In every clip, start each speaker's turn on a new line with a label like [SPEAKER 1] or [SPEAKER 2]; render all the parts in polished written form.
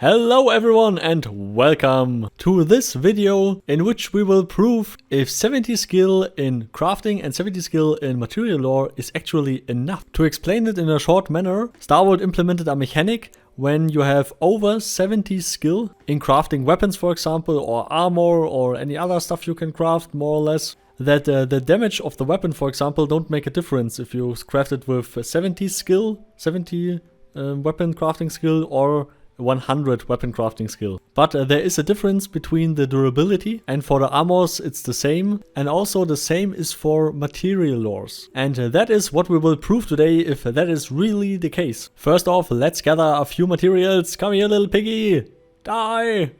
[SPEAKER 1] Hello everyone and welcome to this video in which we will prove if 70 skill in crafting and 70 skill in material lore is actually enough. To explain it in a short manner, Star Wars implemented a mechanic when you have over 70 skill in crafting weapons, for example, or armor or any other stuff you can craft more or less, that the damage of the weapon, for example, don't make a difference if you craft it with 70 skill, 70 weapon crafting skill or 100 weapon crafting skill. But there is a difference between the durability, and for the armors it's the same, and also the same is for material lores. And that is what we will prove today, if that is really the case. First off, let's gather a few materials. Come here, little piggy! Die!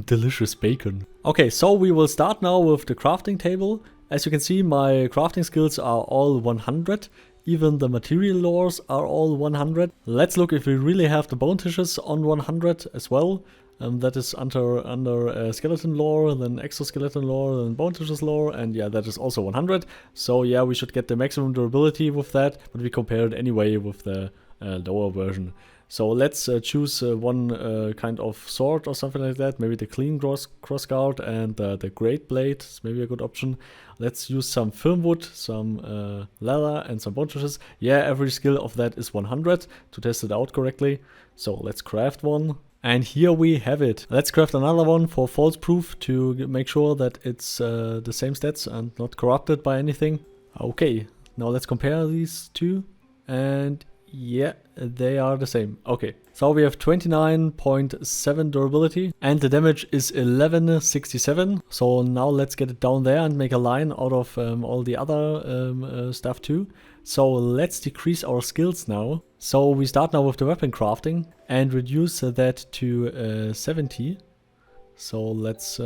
[SPEAKER 1] Delicious bacon. Okay, so we will start now with the crafting table. As you can see, my crafting skills are all 100. Even the material lores are all 100. Let's look if we really have the bone tissues on 100 as well. That is under skeleton lore, then exoskeleton lore, then bone tissues lore, and yeah, that is also 100. So yeah, we should get the maximum durability with that, but we compare it anyway with the lower version. So let's choose one kind of sword or something like that. Maybe the clean crossguard and the great blade is maybe a good option. Let's use some firm wood, some leather and some bone tissues. Yeah, every skill of that is 100 to test it out correctly. So let's craft one. And here we have it. Let's craft another one for false proof to make sure that it's the same stats and not corrupted by anything. Okay, now let's compare these two. And yeah, they are the same. Okay, so we have 29.7 durability and the damage is 1167. So now let's get it down there and make a line out of all the other stuff too. So let's decrease our skills now. So we start now with the weapon crafting and reduce that to 70. So let's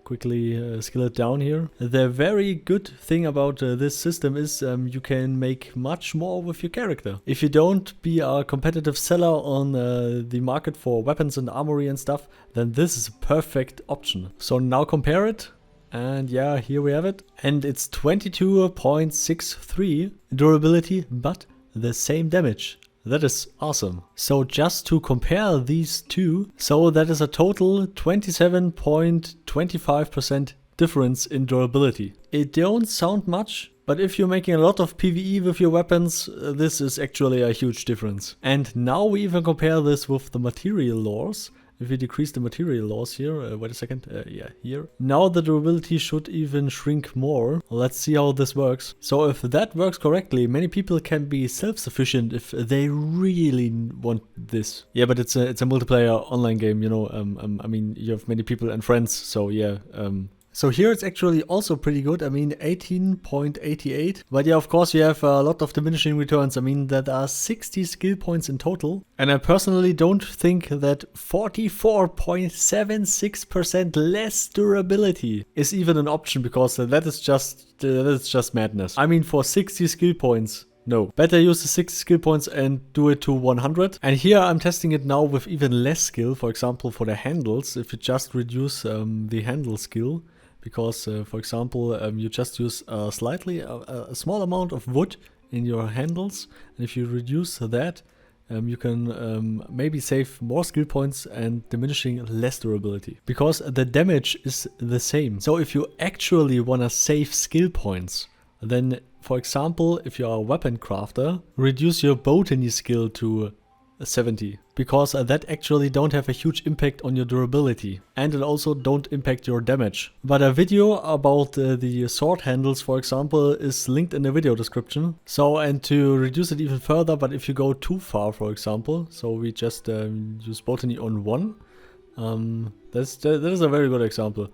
[SPEAKER 1] quickly skill it down here. The very good thing about this system is you can make much more with your character. If you don't be a competitive seller on the market for weapons and armory and stuff, then this is a perfect option. So now compare it. And yeah, here we have it. And it's 22.63 durability, but the same damage. That is awesome. So just to compare these two, so that is a total 27.25% difference in durability. It don't sound much, but if you're making a lot of PvE with your weapons, this is actually a huge difference. And now we even compare this with the material lores. If we decrease the material loss here, wait a second, yeah, here. Now the durability should even shrink more. Let's see how this works. So if that works correctly, many people can be self-sufficient if they really want this. Yeah, but it's a multiplayer online game, you know, I mean, you have many people and friends, so yeah, so here it's actually also pretty good. I mean, 18.88. But yeah, of course, you have a lot of diminishing returns. I mean, that are 60 skill points in total. And I personally don't think that 44.76% less durability is even an option, because that is just madness. I mean, for 60 skill points, no. Better use the 60 skill points and do it to 100. And here I'm testing it now with even less skill. For example, for the handles, if you just reduce the handle skill. Because, for example, you just use a small amount of wood in your handles. And if you reduce that, you can maybe save more skill points and diminishing less durability. Because the damage is the same. So if you actually want to save skill points, then, for example, if you are a weapon crafter, reduce your Botany skill to 70, because that actually don't have a huge impact on your durability, and it also don't impact your damage. But a video about the sword handles, for example, is linked in the video description. So, and to reduce it even further, but if you go too far, for example, so we just use Botany on 1, that is a very good example.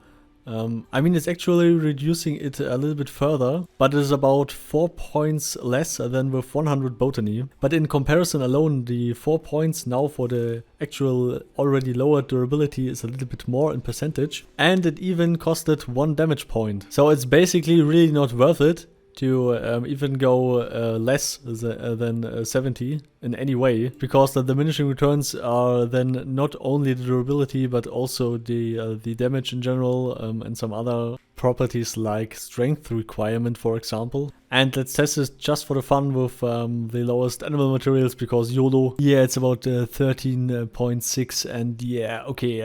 [SPEAKER 1] I mean, it's actually reducing it a little bit further, but it is about 4 points less than with 100 Botany. But in comparison alone, the 4 points now for the actual already lowered durability is a little bit more in percentage. And it even costed 1 damage point. So it's basically really not worth it to even go less than 70 in any way, because the diminishing returns are then not only the durability but also the damage in general and some other properties like strength requirement, for example. And let's test this just for the fun with the lowest animal materials, because YOLO, yeah, it's about 13.6, and yeah, okay,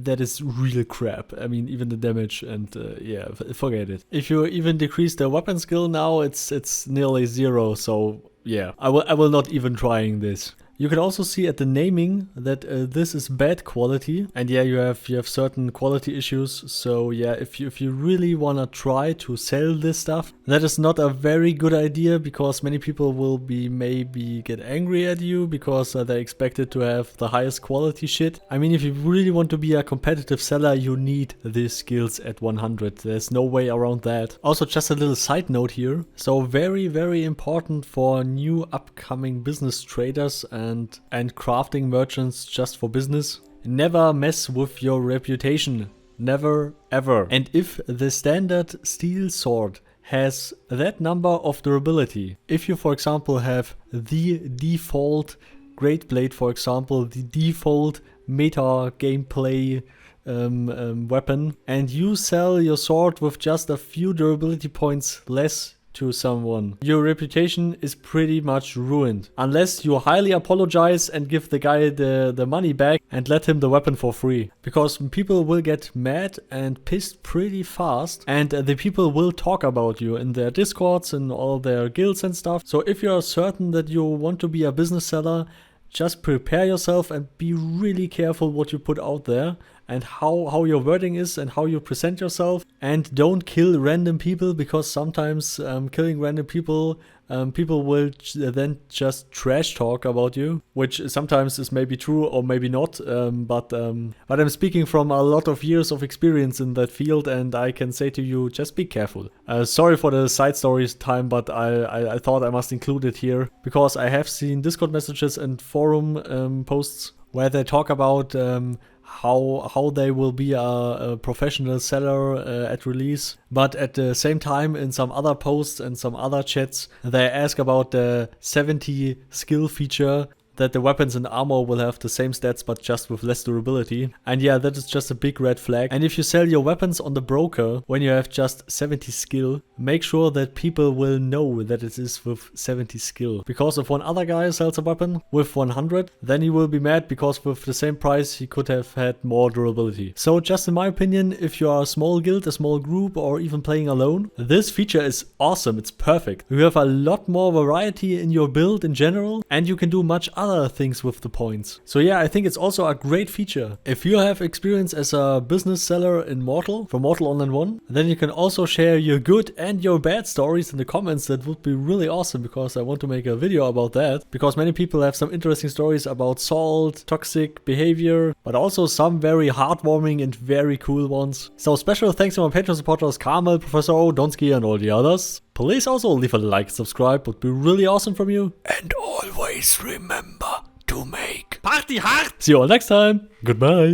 [SPEAKER 1] that is real crap. I mean, even the damage, and yeah, forget it. If you even decrease the weapon skill now, it's nearly 0, so yeah, I will not even trying this. You can also see at the naming that this is bad quality, and yeah, you have certain quality issues. So yeah, if you really wanna try to sell this stuff, that is not a very good idea, because many people will maybe get angry at you because they expected to have the highest quality shit. I mean, if you really want to be a competitive seller, you need these skills at 100. There's no way around that. Also, just a little side note here. So very, very important for new upcoming business traders and crafting merchants just for business. Never mess with your reputation. Never ever. And if the standard steel sword has that number of durability, if you for example have the default Great Blade, for example, the default meta gameplay weapon, and you sell your sword with just a few durability points less to someone, your reputation is pretty much ruined. Unless you highly apologize and give the guy the money back and let him the weapon for free. Because people will get mad and pissed pretty fast, and the people will talk about you in their discords and all their guilds and stuff. So if you're certain that you want to be a business seller, just prepare yourself and be really careful what you put out there, and how your wording is and how you present yourself. And don't kill random people, because sometimes killing random people, people will then just trash talk about you, which sometimes is maybe true or maybe not, but I'm speaking from a lot of years of experience in that field, and I can say to you, just be careful. Sorry for the side stories time, but I thought I must include it here, because I have seen Discord messages and forum posts where they talk about how they will be a professional seller at release, but at the same time in some other posts and some other chats they ask about the 70 skill feature, that the weapons and armor will have the same stats but just with less durability. And yeah, that is just a big red flag. And if you sell your weapons on the broker when you have just 70 skill, make sure that people will know that it is with 70 skill. Because if one other guy sells a weapon with 100, then he will be mad because with the same price he could have had more durability. So just in my opinion, if you are a small guild, a small group, or even playing alone, this feature is awesome. It's perfect. You have a lot more variety in your build in general, and you can do much other things with the points. So yeah, I think it's also a great feature. If you have experience as a business seller in Mortal, for Mortal Online 1, then you can also share your good and your bad stories in the comments. That would be really awesome, because I want to make a video about that, because many people have some interesting stories about salt, toxic behavior, but also some very heartwarming and very cool ones. So special thanks to my Patreon supporters Carmel, Professor O, Donsky, and all the others. Please also leave a like, subscribe, would be really awesome from you. And always remember to make party hard. See you all next time. Goodbye.